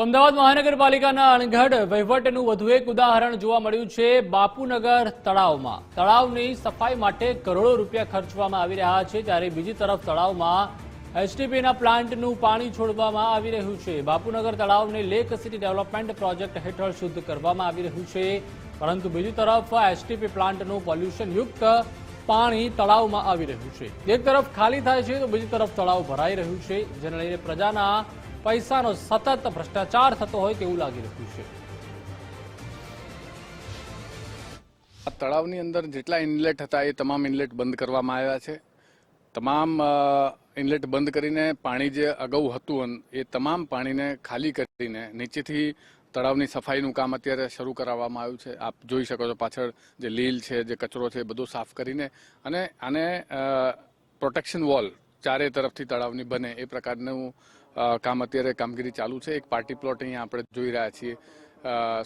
તો અમદાવાદ મહાનગરપાલિકાના અણઘડ વહીવટનું વધુ એક ઉદાહરણ જોવા મળ્યું છે બાપુનગર તળાવમાં. તળાવની સફાઈ માટે કરોડો રૂપિયા ખર્ચવામાં આવી રહ્યા છે, ત્યારે બીજી તરફ તળાવમાં એસટીપીના પ્લાન્ટનું પાણી છોડવામાં આવી રહ્યું છે. બાપુનગર તળાવને લેક સિટી ડેવલપમેન્ટ પ્રોજેક્ટ હેઠળ શુદ્ધ કરવામાં આવી રહ્યું છે, પરંતુ બીજી તરફ એસટીપી પ્લાન્ટનું પોલ્યુશનયુક્ત પાણી તળાવમાં આવી રહ્યું છે. એક તરફ ખાલી થાય છે તો બીજી તરફ તળાવ ભરાઈ રહ્યું છે, જેને લઈને પ્રજાના પૈસાનો સતત ભ્રષ્ટાચાર થતો હોય તેવું લાગી રહ્યું છે. આ તળાવની અંદર જેટલા ઇનલેટ હતા એ તમામ ઇનલેટ બંધ કરવામાં આવ્યા છે. તમામ ઇનલેટ બંધ કરીને પાણી જે અગાઉ હતું એ તમામ પાણીને ખાલી કરીને નીચેથી તળાવની સફાઈનું કામ અત્યારે શરૂ કરાવવામાં આવ્યું છે. આપ જોઈ શકો છો પાછળ જે લીલ છે, જે કચરો છે, બધું સાફ કરીને અને આને પ્રોટેક્શન વોલ ચારે તરફથી તળાવની બને એ પ્રકારનું કામ અત્યારે કામગીરી ચાલુ છે. એક પાર્ટી પ્લોટ અહીંયા આપણે જોઈ રહ્યા છીએ.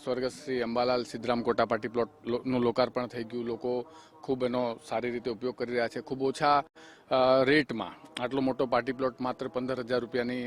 સ્વર્ગસ્થ શ્રી અંબાલાલ સિદ્ધરામ કોટા પાર્ટી પ્લોટનું લોકાર્પણ થઈ ગયું. લોકો ખૂબ એનો સારી રીતે ઉપયોગ કરી રહ્યા છે. ખૂબ ઓછા રેટમાં આટલો મોટો પાર્ટી પ્લોટ માત્ર 15,000 રૂપિયાની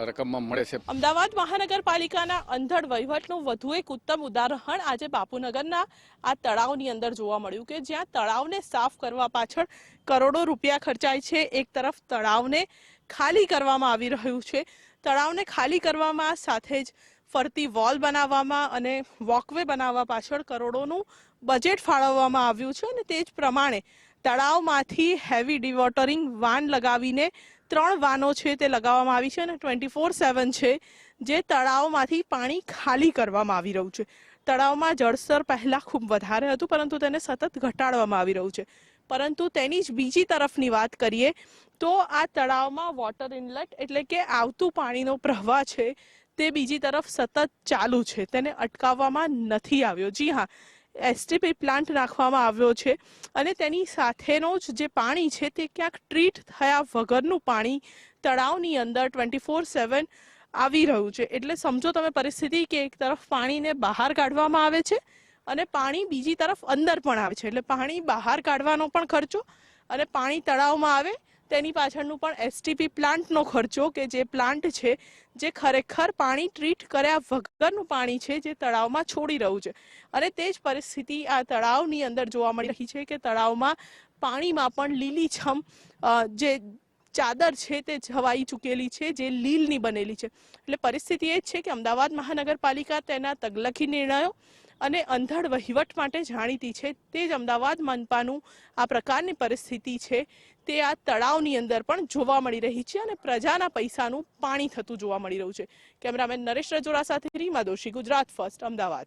રકમમાં મળે છે. અમદાવાદ મહાનગરપાલિકાના અંધડ વહીવટનું વધુ એક ઉત્તમ ઉદાહરણ આજે બાપુનગરના આ તળાવની અંદર જોવા મળ્યું કે જ્યાં તળાવને સાફ કરવા પાછળ કરોડો રૂપિયા ખર્ચાય છે. એક તરફ તળાવને ખાલી કરવામાં આવી રહ્યું છે. તળાવને ખાલી કરવામાં સાથે જ ફરતી વોલ બનાવવામાં અને વોકવે બનાવવા પાછળ કરોડોનું બજેટ ફાળવવામાં આવ્યું છે અને તે જ પ્રમાણે તળાવમાંથી હેવી ડિવોટરિંગ વાન લગાવીને 3 વાનો છે તે લગાવવામાં આવી છે અને 24/7 છે જે તળાવમાંથી પાણી ખાલી કરવામાં આવી રહ્યું છે. તળાવમાં જળસ્તર પહેલા ખૂબ વધારે હતું, પરંતુ તેને સતત ઘટાડવામાં આવી રહ્યું છે. પરંતુ તેની જ બીજી તરફની વાત કરીએ તો આ તળાવમાં વોટર ઇનલેટ એટલે કે આવતું પાણીનો પ્રવાહ છે તે બીજી તરફ સતત ચાલુ છે, તેને અટકાવવામાં નથી આવ્યો. જી હા, એસટીપી પ્લાન્ટ નાખવામાં આવ્યો છે અને તેની સાથેનો જ જે પાણી છે તે ક્યાંક ટ્રીટ થયા વગરનું પાણી તળાવની અંદર 24/7 આવી રહ્યું છે. એટલે સમજો તમે પરિસ્થિતિ કે એક તરફ પાણીને બહાર કાઢવામાં આવે છે અને પાણી બીજી તરફ અંદર પણ આવે છે. એટલે પાણી બહાર કાઢવાનો પણ ખર્ચો અને પાણી તળાવમાં આવે તેની પાછળનું પણ એસટીપી પ્લાન્ટનો ખર્ચો, કે જે પ્લાન્ટ છે જે ખરેખર પાણી ટ્રીટ કર્યા વગરનું પાણી છે જે તળાવમાં છોડી રહ્યું છે. અને તે જ પરિસ્થિતિ આ તળાવની અંદર જોવા મળી રહી છે કે તળાવમાં પાણીમાં પણ લીલીછમ જે ચાદર છે તે છવાઈ ચૂકેલી છે, જે લીલની બનેલી છે. એટલે પરિસ્થિતિ એ જ છે કે અમદાવાદ મહાનગરપાલિકા તેના તગલખી નિર્ણયો અને અંધડ વહીવટ માટે જાણીતી છે. તે જ અમદાવાદ મનપાનું આ પ્રકારની પરિસ્થિતિ છે તે આ તળાવની અંદર પણ જોવા મળી રહી છે અને પ્રજાના પૈસાનું પાણી થતું જોવા મળી રહ્યું છે. કેમેરામેન નરેશ રજોડા સાથે રીમા દોશી, ગુજરાત ફર્સ્ટ, અમદાવાદ.